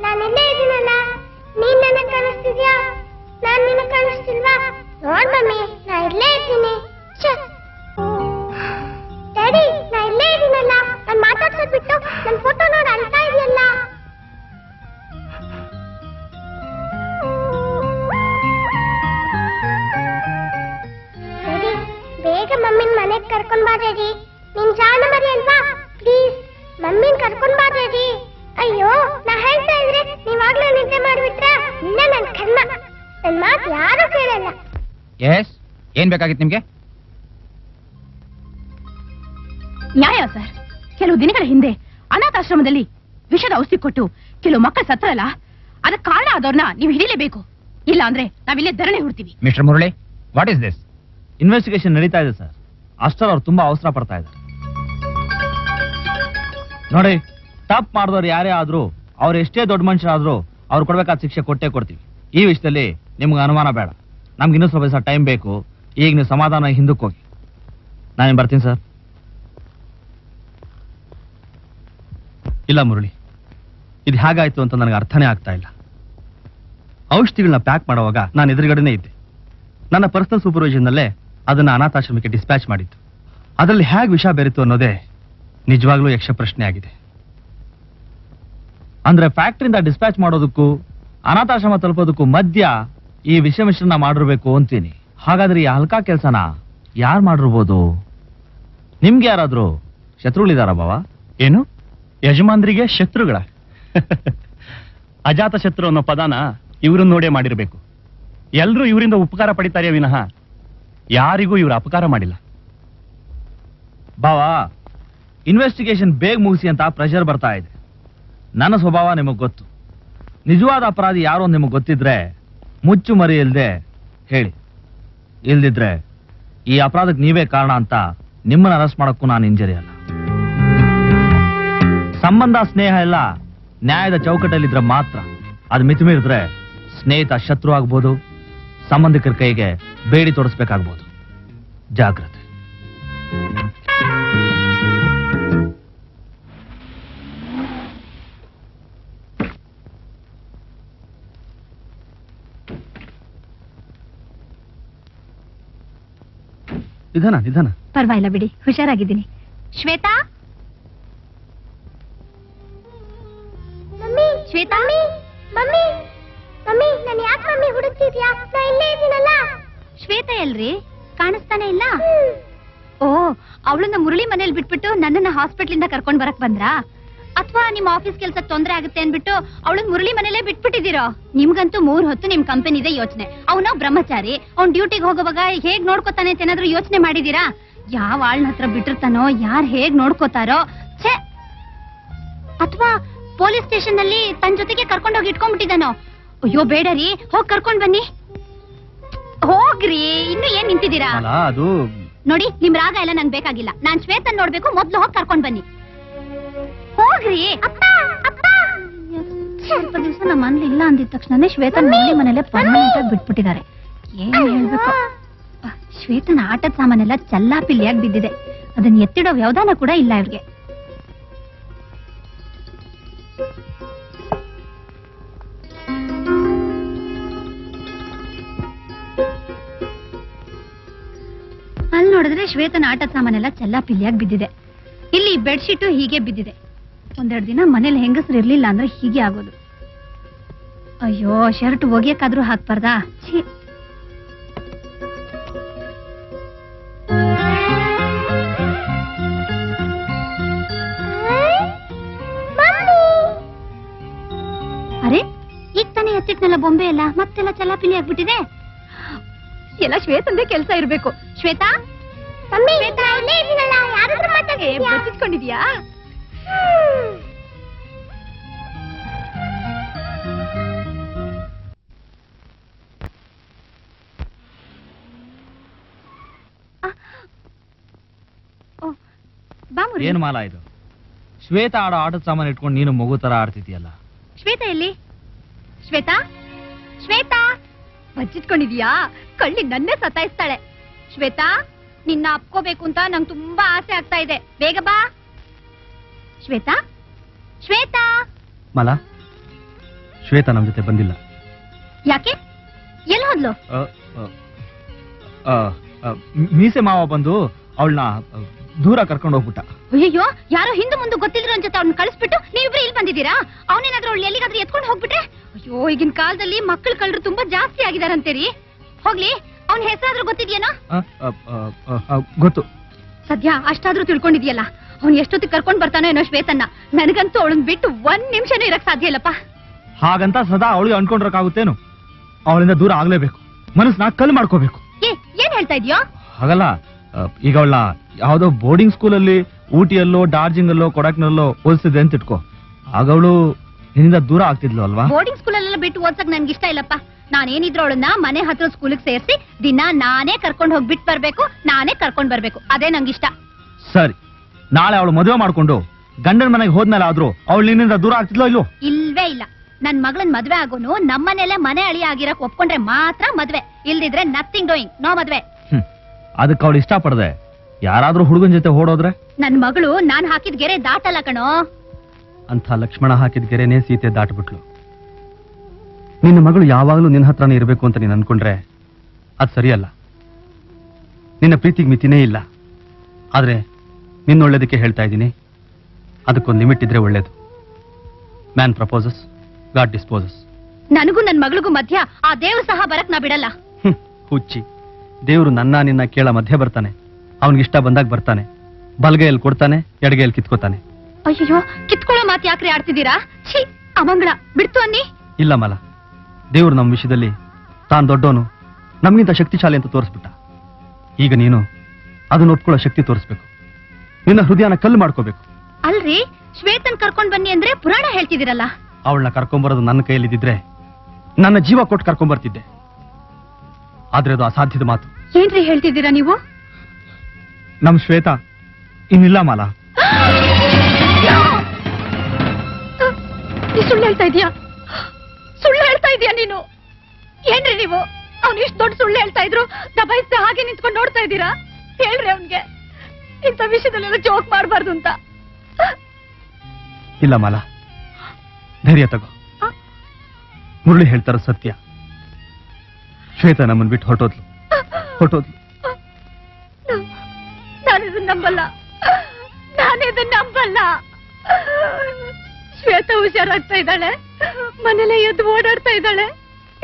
ನಾನಿಲ್ಲೇ ಇದ್ದೀನಲ್ಲ, ನೀನ್ ನನಗೆ ಕಾಣಿಸ್ತಿದ್ಯಾ? ನಾನ್ ನಿನಗೆ ಕಾಣಿಸ್ತಿಲ್ವಾ? ನೋಡ್ ಮಮ್ಮಿ, ನಾ ಇಲ್ಲೇ ಇದ್ದೀನಿ. ಡ್ಯಾಡಿ, ನಾ ಇಲ್ಲೇ ಇದ್ದೀನಲ್ಲ, ನಾನ್ ಮಾತಾಡ್ಸೋದ್ ಬಿಟ್ಟು ನನ್ ಫೋಟೋ ನೋಡಿ ಅಳ್ತಾ ಇದೆಯಲ್ಲ. ಡ್ಯಾಡಿ, ಬೇಗ ಮಮ್ಮಿನ ಮನೆಗೆ ಕರ್ಕೊಂಡ್ ಬಾ ಡ್ಯಾಡಿ. ನಿನ್ ಜಾಣ ಮರಿ ಅಲ್ವಾ? ಪ್ಲೀಸ್ ಮಮ್ಮಿನ ಕರ್ಕೊಂಡ್ ಬಾ ಡ್ಯಾಡಿ. ಅಯ್ಯೋ, ನಾ ಹೇಳ್ತಾ ಇದ್ರೆ ನೀವಾಗ್ಲೂ ನಿದ್ದೆ ಮಾಡ್ಬಿಟ್ರ? ಇಲ್ಲ, ನನ್ ಕರ್ಮ. ನನ್ ಮಾತು ಯಾರು ಕೇಳಲ್ಲ. ಎಸ್, ಏನ್ ಬೇಕಾಗಿತ್ತು ನಿಮ್ಗೆ? ನ್ಯಾಯ ಸರ್. ಕೆಲವು ದಿನಗಳ ಹಿಂದೆ ಅನಾಥಾಶ್ರಮದಲ್ಲಿ ವಿಷದ ಔಷಧಿ ಕೊಟ್ಟು ಕೆಲವು ಮಕ್ಕಳು ಸತ್ತರಲ್ಲ, ಅದಕ್ಕೆ ಕಾರಣ ಆದವ್ರನ್ನ ನೀವು ಹಿಡಿಲೇಬೇಕು. ಇಲ್ಲ ಅಂದ್ರೆ ನಾವಿಲ್ಲೇ ಧರಣಿ ಹುಡ್ತೀವಿ. Mister Murali, what is this? Investigation ನಡೀತಾ ಇದೆ ಸರ್. ಅಷ್ಟರಲ್ಲಿ ಅವ್ರು ತುಂಬಾ ಅವಸರ ಪಡ್ತಾ ಇದ್ದಾರೆ. ನೋಡಿ, ತಪ್ಪು ಮಾಡಿದವ್ರು ಯಾರೇ ಆದ್ರೂ, ಅವ್ರು ಎಷ್ಟೇ ದೊಡ್ಡ ಮನುಷ್ಯರಾದ್ರೂ ಅವ್ರು ಕೊಡ್ಬೇಕಾದ ಶಿಕ್ಷೆ ಕೊಟ್ಟೇ ಕೊಡ್ತೀವಿ. ಈ ವಿಷಯದಲ್ಲಿ ನಿಮ್ಗೆ ಅನುಮಾನ ಬೇಡ. ನಮ್ಗೆ ಇನ್ನೂ ಸ್ವಲ್ಪ ದಿವಸ ಟೈಮ್ ಬೇಕು. ಈಗ ನೀವು ಸಮಾಧಾನ ಹಿಂದಕ್ಕೆ ಹೋಗಿ. ನಾನೇನು ಬರ್ತೀನಿ ಸರ್. ಇಲ್ಲ ಮುರಳಿ, ಇದು ಹೇಗಾಯ್ತು ಅಂತ ನನಗೆ ಅರ್ಥನೇ ಆಗ್ತಾ ಇಲ್ಲ. ಔಷಧಿಗಳನ್ನ ಪ್ಯಾಕ್ ಮಾಡುವಾಗ ನಾನು ಎದುರುಗಡೆನೇ ಇದ್ದೆ. ನನ್ನ ಪರ್ಸನಲ್ ಸೂಪರ್ವಿಷನ್ನಲ್ಲೇ ಅದನ್ನ ಅನಾಥಾಶ್ರಮಕ್ಕೆ ಡಿಸ್ಪ್ಯಾಚ್ ಮಾಡಿತ್ತು. ಅದರಲ್ಲಿ ಹೇಗೆ ವಿಷ ಬೆರೆತು ಅನ್ನೋದೇ ನಿಜವಾಗ್ಲೂ ಯಕ್ಷ ಪ್ರಶ್ನೆ ಆಗಿದೆ. ಅಂದ್ರೆ ಫ್ಯಾಕ್ಟ್ರಿಯಿಂದ ಡಿಸ್ಪ್ಯಾಚ್ ಮಾಡೋದಕ್ಕೂ ಅನಾಥಾಶ್ರಮ ತಲುಪೋದಕ್ಕೂ ಮಧ್ಯ ಈ ವಿಷ ಮಿಶ್ರಣ ಮಾಡಿರ್ಬೇಕು ಅಂತೀನಿ. ಹಾಗಾದ್ರೆ ಈ ಹಲ್ಕಾ ಕೆಲಸನ ಯಾರು ಮಾಡಿರ್ಬೋದು? ನಿಮ್ಗೆ ಯಾರಾದ್ರೂ ಶತ್ರುಗಳಿದಾರ ಬಾವ? ಏನು ಯಜಮಾನ್ರಿಗೆ ಶತ್ರುಗಳ? ಅಜಾತ ಶತ್ರು ಅನ್ನೋ ಪದಾನ ಇವ್ರನ್ನ ನೋಡೇ ಮಾಡಿರ್ಬೇಕು. ಎಲ್ರೂ ಇವರಿಂದ ಉಪಕಾರ ಪಡಿತಾರೆ ವಿನಃ ಯಾರಿಗೂ ಇವ್ರ ಅಪಕಾರ ಮಾಡಿಲ್ಲ. ಬಾವಾ, ಇನ್ವೆಸ್ಟಿಗೇಷನ್ ಬೇಗ ಮುಗಿಸಿ ಅಂತ ಪ್ರೆಷರ್ ಬರ್ತಾ ಇದೆ. ನನ್ನ ಸ್ವಭಾವ ನಿಮಗ್ ಗೊತ್ತು. ನಿಜವಾದ ಅಪರಾಧಿ ಯಾರೋ ನಿಮಗ್ ಗೊತ್ತಿದ್ರೆ ಮುಚ್ಚು ಮರಿ ಇಲ್ದೆ ಹೇಳಿ. ಇಲ್ದಿದ್ರೆ ಈ ಅಪರಾಧಕ್ಕೆ ನೀವೇ ಕಾರಣ ಅಂತ ನಿಮ್ಮನ್ನ ಅರೆಸ್ಟ್ ಮಾಡಕ್ಕೂ ನಾನು ಇಂಜರಿ ಅಲ್ಲ. ಸಂಬಂಧ ಸ್ನೇಹ ಎಲ್ಲ ನ್ಯಾಯದ ಚೌಕಟ್ಟಲ್ಲಿದ್ರೆ ಮಾತ್ರ. ಅದು ಮಿತಿಮೀರಿದ್ರೆ ಸ್ನೇಹಿತ ಶತ್ರು ಆಗ್ಬೋದು, ಸಂಬಂಧಿಕರ ಕೈಗೆ ಬೇಡಿ ತೋರಿಸ್ಬೇಕಾಗ್ಬೋದು. ಜಾಗ್ರತೆ. ನಿಧಾನ ನಿಧಾನ. ಪರವಾಗಿಲ್ಲ ಬಿಡಿ, ಹುಷಾರಾಗಿದ್ದೀನಿ. Shweta, mummy, Shweta, mummy, mummy, ನಾನು ಯಾಕೆ ಮಮ್ಮಿ ಹುಡುಕ್ತಿದ್ಯಾ? ನಾ ಇಲ್ಲೇ ಇದ್ದೀನಲ್ಲ. ಶ್ವೇತಾ ಎಲ್ರಿ? ಕಾಣಿಸ್ತಾನೆ ಇಲ್ಲ. ಓ, ಅವಳನ್ನ ಮುರಳಿ ಮನೇಲಿ ಬಿಟ್ಬಿಟ್ಟು ನನ್ನನ್ನ ಹಾಸ್ಪಿಟ್ಲಿಂದ ಕರ್ಕೊಂಡ್ ಬರಕ್ ಬಂದ್ರಾ? ಅಥವಾ ನಿಮ್ಮ ಆಫೀಸ್ ಕೆಲ್ಸಕ್ಕೆ ತೊಂದರೆ ಆಗುತ್ತೆ ಅನ್ಬಿಟ್ಟು ಅವಳನ್ನ ಮುರಳಿ ಮನೇಲೆ ಬಿಟ್ಬಿಟ್ಟಿದ್ದೀರೋ? ನಿಮ್ಗಂತೂ 3 ಹೊತ್ತು ನಿಮ್ ಕಂಪನಿದೆ ಯೋಚನೆ. ಅವನ ಬ್ರಹ್ಮಚಾರಿ, ಅವ್ನ್ ಡ್ಯೂಟಿಗೆ ಹೋಗುವಾಗ ಹೇಗ್ ನೋಡ್ಕೋತಾನೆ ಅಂತ ಏನಾದ್ರೂ ಯೋಚನೆ ಮಾಡಿದೀರಾ? ಯಾವ ಆಳ್ನ ಹತ್ರ ಬಿಟ್ಟಿರ್ತಾನೋ, ಯಾರ್ ಹೇಗ್ ನೋಡ್ಕೋತಾರೋ. ಛೇ, ಅಥವಾ ಪೊಲೀಸ್ ಸ್ಟೇಷನ್ ನಲ್ಲಿ ತನ್ನ ಜೊತೆಗೆ ಕರ್ಕೊಂಡೋಗಿ ಇಟ್ಕೊಂಡ್ಬಿಟ್ಟಿದ್ದಾನೋ? ಅಯ್ಯೋ ಬೇಡ ರೀ, ಹೋಗ್ ಕರ್ಕೊಂಡ್ ಬನ್ನಿ. ಹೋಗ್ರಿ, ಇನ್ನು ಏನ್ ನಿಂತಿದ್ದೀರಾ? ಅದು ನೋಡಿ, ನಿಮ್ ರಾಗ ಎಲ್ಲ ನನ್ ಬೇಕಾಗಿಲ್ಲ. ನಾನ್ ಶ್ವೇತನ್ ನೋಡ್ಬೇಕು, ಮೊದ್ಲು ಹೋಗಿ ಕರ್ಕೊಂಡ್ ಬನ್ನಿ. ಹೋಗ್ರಿ. ಸ್ವಲ್ಪ ದಿವಸ ನಮ್ಮ ಮನೇಲಿ ಇಲ್ಲ ಅಂದಿದ ತಕ್ಷಣನೇ ಶ್ವೇತನ್ ಮನೆ ಮನೇಲೆ ಪರ್ಮನೆಂಟ್ ಆಗಿ ಬಿಟ್ಬಿಟ್ಟಿದ್ದಾರೆ. ಏನ್ ಹೇಳ್ಬೇಕು? ಶ್ವೇತನ ಆಟದ ಸಾಮಾನೆಲ್ಲ ಚಲ್ಲಾಪಿಲ್ಲಿಯಾಗಿ ಬಿದ್ದಿದೆ. ಅದನ್ನ ಎತ್ತಿಡೋ ವ್ಯವಧಾನ ಕೂಡ ಇಲ್ಲ ಇವ್ರಿಗೆ. ಅಲ್ಲಿ ನೋಡಿದ್ರೆ ಶ್ವೇತನ ಆಟದ ಸಾಮಾನೆಲ್ಲ ಚಲ್ಲಾಪಿಲ್ಲಿಯಾಗಿ ಬಿದ್ದಿದೆ. ಇಲ್ಲಿ ಬೆಡ್ಶೀಟು ಹೀಗೆ ಬಿದ್ದಿದೆ. ಒಂದೆರಡು ದಿನ ಮನೇಲಿ ಹೆಂಗಸರು ಇರ್ಲಿಲ್ಲ ಅಂದ್ರೆ ಹೀಗೆ ಆಗೋದು. ಅಯ್ಯೋ, ಶರ್ಟ್ ಒಗೆಯಕ್ಕಾದ್ರೂ ಹಾಕ್ಬಾರ್ದಾ? ಛೀ. ಅರೆ, ಈಗ ತಾನೇ ಎತ್ತಿಟ್ನಲ್ಲ ಬೊಂಬೆ ಎಲ್ಲ, ಮತ್ತೆಲ್ಲ ಚಲ್ಲಾಪಿಲ್ಲಿ ಆಗ್ಬಿಟ್ಟಿದೆ. ಎಲ್ಲ ಶ್ವೇತಂದೇ ಕೆಲಸ ಇರ್ಬೇಕು. ಶ್ವೇತಾ, ಬಚ್ಚಿಟ್ಕೊಂಡಿದ್ಯಾ? ಏನು ಮಾಲಾ ಇದು? ಶ್ವೇತಾ ಆಡೋ ಆಟದ ಸಾಮಾನು ಇಟ್ಕೊಂಡು ನೀನು ಮಗು ತರ ಆಡ್ತಿದ್ಯಲ್ಲ. ಶ್ವೇತಾ ಎಲ್ಲಿ? ಶ್ವೇತಾ, ಶ್ವೇತಾ, ಬಚ್ಚಿಟ್ಕೊಂಡಿದ್ಯಾ? ಕಳ್ಳಿ ನನ್ನೇ ಸತಾಯಿಸ್ತಾಳೆ. ಶ್ವೇತಾ, ನಿನ್ನ ಅಪ್ಕೋಬೇಕು ಅಂತ ನಂಗೆ ತುಂಬಾ ಆಸೆ ಆಗ್ತಾ ಇದೆ. ಬೇಗ ಬಾ. ಶ್ವೇತಾ, ಶ್ವೇತಾ. ಮಾಲಾ, ಶ್ವೇತಾ ನಮ್ಮ ಜೊತೆ ಬಂದಿಲ್ಲ. ಯಾಕೆ? ಎಲ್ಲಿ ಹೋದ್ಲು? ಮೀಸೆ ಮಾವ ಬಂದು ಅವಳನ್ನ ದೂರ ಕರ್ಕೊಂಡು ಹೋಗ್ಬಿಟ್ಟ. ಅಯ್ಯೋ, ಯಾರೋ ಹಿಂದೆ ಮುಂದೆ ಗೊತ್ತಿದ್ರು ಅನ್ಸುತ್ತೆ, ಅವ್ನ ಕಳಿಸ್ಬಿಟ್ಟು ನೀವಿಬ್ರು ಇಲ್ಲಿ ಬಂದಿದ್ದೀರಾ? ಅವನೇನಾದ್ರೂ ಅವಳು ಎಲ್ಲಿಗಾದ್ರೂ ಎತ್ಕೊಂಡು ಹೋಗ್ಬಿಟ್ರೆ? ಅಯ್ಯೋ, ಈಗಿನ ಕಾಲದಲ್ಲಿ ಮಕ್ಕಳು ಕಳ್ಳರು ತುಂಬಾ ಜಾಸ್ತಿ ಆಗಿದಾರಂತೇರಿ. ಹೋಗ್ಲಿ, ಅವನ ಹೆಸರಾದ್ರೂ ಗೊತ್ತಿದ್ಯೇನೋ? ಗೊತ್ತು. ಸದ್ಯ ಅಷ್ಟಾದ್ರೂ ತಿಳ್ಕೊಂಡಿದ್ಯಲ್ಲ. ಅವ್ನು ಎಷ್ಟೊತ್ತಿಗೆ ಕರ್ಕೊಂಡ್ ಬರ್ತಾನೋ ಏನೋ ಶ್ವೇತನ್ನ. ನನಗಂತೂ ಅವಳನ್ನ ಬಿಟ್ಟು 1 ನಿಮಿಷನೂ ಇರಕ್ ಸಾಧ್ಯ ಇಲ್ಲಪ್ಪ. ಹಾಗಂತ ಸದಾ ಅವಳಿಗೆ ಅನ್ಕೊಂಡ್ರಕ್ಕಾಗುತ್ತೇನು? ಅವಳಿಂದ ದೂರ ಆಗ್ಲೇಬೇಕು, ಮನಸ್ಸನ್ನ ಕಲ್ ಮಾಡ್ಕೋಬೇಕು. ಏನ್ ಹೇಳ್ತಾ ಇದೀಯೋ? ಹಾಗಲ್ಲ, ಈಗ ಅವಳನ್ನ ಯಾವ್ದೋ ಬೋರ್ಡಿಂಗ್ ಸ್ಕೂಲಲ್ಲಿ ಊಟಿಯಲ್ಲೋ ಡಾರ್ಜಿಂಗಲ್ಲೋ ಕೊಡಕ್ನಲ್ಲೋ ಓದಿಸಿದೆ ಅಂತ ಇಟ್ಕೋ, ಆಗ ಅವಳು ನಿನ್ನಿಂದ ದೂರ ಆಗ್ತಿದ್ಲು ಅಲ್ವಾ? ಬೋರ್ಡಿಂಗ್ ಸ್ಕೂಲಲ್ಲೆಲ್ಲ ಬಿಟ್ಟು ಓದ್ಸಕ್ ನನ್ಗೆ ಇಷ್ಟ ಇಲ್ಲಪ್ಪ. ನಾನೇನಿದ್ರು ಅವಳನ್ನ ಮನೆ ಹತ್ರ ಸ್ಕೂಲಿಗೆ ಸೇರಿಸಿ ದಿನ ನಾನೇ ಕರ್ಕೊಂಡ್ ಹೋಗಿ ಬಿಟ್ಟು ಬರ್ಬೇಕು, ನಾನೇ ಕರ್ಕೊಂಡ್ ಬರ್ಬೇಕು. ಅದೇ ನಂಗಿಷ್ಟ. ಸರಿ, ನಾಳೆ ಅವಳು ಮದುವೆ ಮಾಡ್ಕೊಂಡು ಗಂಡನ ಮನೆಗೆ ಹೋದ್ಮೇಲೆ ಆದ್ರೂ ಅವಳು ನಿನ್ನಿಂದ ದೂರ ಆಗ್ತಿದ್ಲೋ ಇಲ್ಲೋ? ಇಲ್ವೇ ಇಲ್ಲ. ನನ್ ಮಗಳನ್ ಮದ್ವೆ ಆಗೋನು ನಮ್ಮನೆಲ್ಲೇ ಮನೆ ಅಳಿ ಆಗಿರಕ್ ಒಪ್ಕೊಂಡ್ರೆ ಮಾತ್ರ ಮದ್ವೆ, ಇಲ್ದಿದ್ರೆ ನಥಿಂಗ್ ಡೂಯಿಂಗ್, ನೋ ಮದ್ವೆ. ಅದಕ್ಕೆ ಅವಳು ಇಷ್ಟ ಪಡದೆ ಯಾರಾದ್ರೂ ಹುಡುಗನ ಜೊತೆ ಓಡೋದ್ರೆ? ನನ್ ಮಗಳು ನಾನ್ ಹಾಕಿದ ಗೆರೆ ದಾಟಲ್ಲ ಕಣೋ. ಅಂತ ಲಕ್ಷ್ಮಣ ಹಾಕಿದ ಗೆರೆನೇ ಸೀತೆ ದಾಟ್ಬಿಟ್ಲು. ನಿನ್ನ ಮಗಳು ಯಾವಾಗ್ಲೂ ನಿನ್ನ ಹತ್ರನೇ ಇರಬೇಕು ಅಂತ ನೀನ್ ಅನ್ಕೊಂಡ್ರೆ ಅದ್ ಸರಿಯಲ್ಲ. ನಿನ್ನ ಪ್ರೀತಿಗೆ ಮಿತಿನೇ ಇಲ್ಲ. ಆದ್ರೆ ನಿನ್ನೊಳ್ಳೇದಕ್ಕೆ ಹೇಳ್ತಾ ಇದ್ದೀನಿ, ಅದಕ್ಕೊಂದು ಲಿಮಿಟ್ ಇದ್ರೆ ಒಳ್ಳೇದು. Man proposes, god disposes. ನನಗೂ ನನ್ ಮಗಳಿಗೂ ಮಧ್ಯ ಆ ದೇವ್ರು ಸಹ ಬರಕ್ ನಾ ಬಿಡಲ್ಲ. ಹುಚ್ಚಿ, ದೇವ್ರು ನಿನ್ನ ಕೇಳ ಮಧ್ಯೆ ಬರ್ತಾನೆ. ಅವನಿಗಿಷ್ಟ ಬಂದಾಗ ಬರ್ತಾನೆ, ಬಲ್ಗೈಯಲ್ಲಿ ಕೊಡ್ತಾನೆ, ಎಡಗೈಯಲ್ಲಿ ಕಿತ್ಕೋತಾನೆ. ಅಯ್ಯೋ, ಕಿತ್ಕೊಳ್ಳೋ ಮಾತು ಯಾಕ್ರಿ ಆಡ್ತಿದ್ದೀರಾ? ಛೀ, ಅಮಂಗಳ ಬಿಡ್ತು ಅನ್ನಿ. ಇಲ್ಲ ಮಲ, ದೇವ್ರು ನಮ್ಮ ವಿಷಯದಲ್ಲಿ ತಾನು ದೊಡ್ಡವನು, ನಮ್ಗಿಂತ ಶಕ್ತಿಶಾಲಿ ಅಂತ ತೋರಿಸ್ಬಿಟ್ಟ. ಈಗ ನೀನು ಅದನ್ನ ಒಪ್ಕೊಳ್ಳೋ ಶಕ್ತಿ ತೋರಿಸ್ಬೇಕು. ನಿನ್ನ ಹೃದಯನ ಕಲ್ಲು ಮಾಡ್ಕೋಬೇಕು. ಅಲ್ರಿ, ಶ್ವೇತನ್ ಕರ್ಕೊಂಡ್ ಬನ್ನಿ ಅಂದ್ರೆ ಪುರಾಣ ಹೇಳ್ತಿದ್ದೀರಲ್ಲ. ಅವಳನ್ನ ಕರ್ಕೊಂಬರೋದು ನನ್ನ ಕೈಯಲ್ಲಿದ್ದಿದ್ರೆ ನನ್ನ ಜೀವ ಕೊಟ್ಟು ಕರ್ಕೊಂಬರ್ತಿದ್ದೆ. ಆದ್ರೆ ಅದು ಅಸಾಧ್ಯದ ಮಾತು. ಏನ್ರಿ ಹೇಳ್ತಿದ್ದೀರಾ ನೀವು? ನಮ್ ಶ್ವೇತಾ ಇನ್ನಿಲ್ಲ ಮಾಲ. ಸುಳ್ಳು ಹೇಳ್ತಾ ಇದೀಯಾ? ಸುಳ್ಳು ಹೇಳ್ತಾ ಇದೀಯಾ ನೀನು? ಏನ್ರಿ ನೀವು? ಅವ್ನು ಇಷ್ಟು ದೊಡ್ಡ ಸುಳ್ಳು ಹೇಳ್ತಾ ಇದ್ರು ದಬಾಯಿಸ್ತಾ ಹಾಗೆ ನಿಂತ್ಕೊಂಡು ನೋಡ್ತಾ ಇದ್ದೀರಾ? ಹೇಳ್ರಿ ಅವನ್ಗೆ, ಇಂಥ ವಿಷಯದಲ್ಲೆಲ್ಲ ಜೋಕ್ ಮಾಡಬಾರ್ದು ಅಂತ. ಇಲ್ಲ ಮಾಲ, ಧೈರ್ಯ ತಗೋ. ಮುರಳಿ ಹೇಳ್ತಾರ ಸತ್ಯ. ಶ್ವೇತಾ ನಮ್ಮನ್ ಬಿಟ್ಟು ಹೊರಟೋದ್ಲು. ನಾನಿದನ್ನ ನಂಬಲ್ಲ, ನಾನಿದನ್ನ ನಂಬಲ್ಲ. ಶ್ವೇತಾ ಹುಷಾರಾಗ್ತಾ ಇದ್ದಾಳೆ, ಮನೇಲೆ ಎದ್ದು ಓಡಾಡ್ತಾ ಇದ್ದಾಳೆ,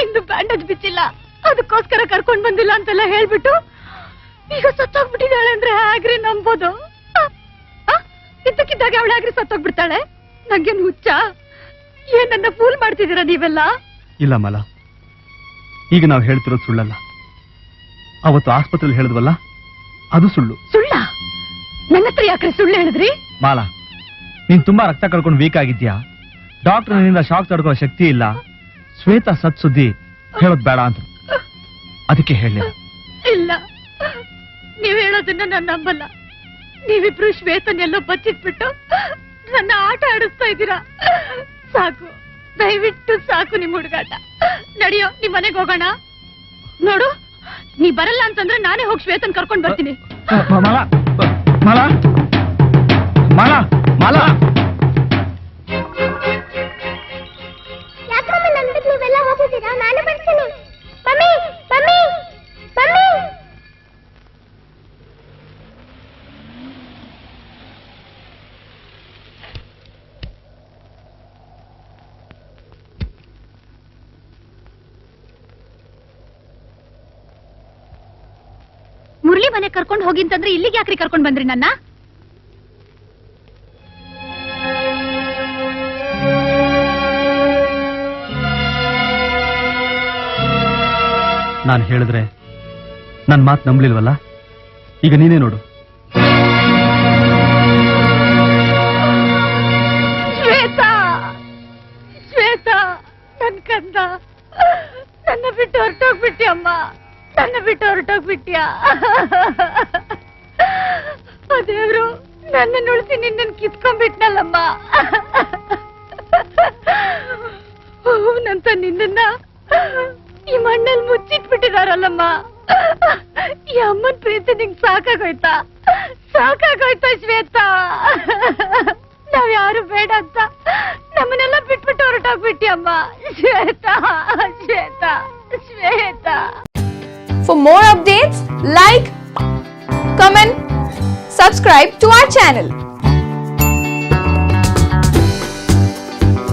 ಇನ್ನು ಬ್ಯಾಂಡೇಜ್ ಬಿಚ್ಚಿಲ್ಲ, ಅದಕ್ಕೋಸ್ಕರ ಕರ್ಕೊಂಡ್ ಬಂದಿಲ್ಲ ಅಂತೆಲ್ಲ ಹೇಳ್ಬಿಟ್ಟು ಈಗ ಸತ್ತೋಗ್ಬಿಟ್ಟಿದ್ದಾಳೆ ಅಂದ್ರೆ ಆಗ್ರಿ ನಂಬೋದು? ಇದ್ದಕ್ಕಿದ್ದಾಗ ಅವಳಾಗ್ರಿ ಸತ್ತೋಗ್ಬಿಡ್ತಾಳೆ? ನಂಗೇನ್ ಹುಚ್ಚ? ಏನನ್ನ ಫೂಲ್ ಮಾಡ್ತಿದ್ದೀರಾ ನೀವೆಲ್ಲ? ಇಲ್ಲ ಮಾಲ, ಈಗ ನಾವು ಹೇಳ್ತಿರೋದು ಸುಳ್ಳಲ್ಲ. ಅವತ್ತು ಆಸ್ಪತ್ರೆಯಲ್ಲಿ ಹೇಳಿದ್ವಲ್ಲ, ಅದು ಸುಳ್ಳು. ಸುಳ್ಳ? ನನ್ನ ಹತ್ರ ಯಾಕ್ರೆ ಸುಳ್ಳು ಹೇಳಿದ್ರಿ? ಮಾಲ, ನೀನ್ ತುಂಬಾ ರಕ್ತ ಕಳ್ಕೊಂಡು ವೀಕ್ ಆಗಿದ್ಯಾ, ಡಾಕ್ಟರ್ ನಿನ್ನಿಂದ ಶಾಕ್ ತಡ್ಕೊಳ್ಳೋ ಶಕ್ತಿ ಇಲ್ಲ, ಶ್ವೇತಾ ಸತ್ ಸುದ್ದಿ ಹೇಳೋದ್ ಬೇಡ ಅಂತ, ಅದಕ್ಕೆ ಹೇಳಿಲ್ಲ. ಇಲ್ಲ, ನೀವ್ ಹೇಳೋದನ್ನ ನಾನು ನಂಬಲ್ಲ. ನೀವಿಬ್ರು ಶ್ವೇತನೆಲ್ಲೋ ಬಚ್ಚಿಟ್ಬಿಟ್ಟು ನನ್ನ ಆಟ ಆಡಿಸ್ತಾ ಇದ್ದೀರಾ. ಸಾಕು, ದಯವಿಟ್ಟು ಸಾಕು ನಿಮ್ ಹುಡುಗಾಟ. ನಡಿಯೋ, ನಿಮ್ ಮನೆಗೆ ಹೋಗೋಣ. ನೋಡು, ನೀ ಬರಲ್ಲ ಅಂತಂದ್ರೆ ನಾನೇ ಹೋಗಿ ಶ್ವೇತನ್ ಕರ್ಕೊಂಡ್ ಬರ್ತೀನಿ. ಮಾಲ, ಮಾಲ, ಮಾಲ, ಮಾಲ. ಯಾಕಮ್ಮ ನಂಬಿಕ್ ನೀವೆಲ್ಲ ಹೋಗಿದ್ದೀರಾ? ನಾನು ಬರ್ತೀನಿ. Mummy, mummy, mummy. ಮುರಳಿ ಮನೆ ಕರ್ಕೊಂಡ್ ಹೋಗಿ ಅಂತಂದ್ರೆ ಇಲ್ಲಿಗೆ ಯಾಕ್ರಿ ಕರ್ಕೊಂಡ್ ಬಂದ್ರಿ ನನ್ನ? ನಾನು ಹೇಳಿದ್ರೆ ನನ್ ಮಾತು ನಂಬ್ಲಿಲ್ವಲ್ಲ, ಈಗ ನೀನೇ ನೋಡು. ಶ್ವೇತಾ, ಶ್ವೇತಾ, ನನ್ ಕಂದ, ನನ್ನ ಬಿಟ್ಟು ಹೊರಟೋಗ್ಬಿಟ್ಟಿ ಅಮ್ಮ, ನನ್ನ ಬಿಟ್ಟು ಹೊರಟೋಗ್ಬಿಟ್ಯಾ? ದೇವ್ರು ನನ್ನ ಉಳಿಸಿ ನಿನ್ನನ್ ಕಿತ್ಕೊಂಡ್ಬಿಟ್ನಲ್ಲಮ್ಮ. ನಂತ ನಿನ್ನ ಈ ಮಣ್ಣಲ್ಲಿ ಮುಚ್ಚಿಟ್ಬಿಟ್ಟಿದಾರಲ್ಲಮ್ಮ. ಈ ಅಮ್ಮನ್ ಪ್ರೀತಿ ನಿಂಗೆ ಸಾಕಾಗೋಯ್ತಾ? ಸಾಕಾಗೋಯ್ತಾ ಶ್ವೇತಾ? ನಾವ್ ಯಾರು ಬೇಡ ಅಂತ ನಮ್ಮನ್ನೆಲ್ಲ ಬಿಟ್ಬಿಟ್ಟು ಹೊರಟ ಹೊರಟೋಗ್ಬಿಟ್ಟಿಯಮ್ಮ Shweta Shweta Shweta. For more updates, like, comment, subscribe to our channel.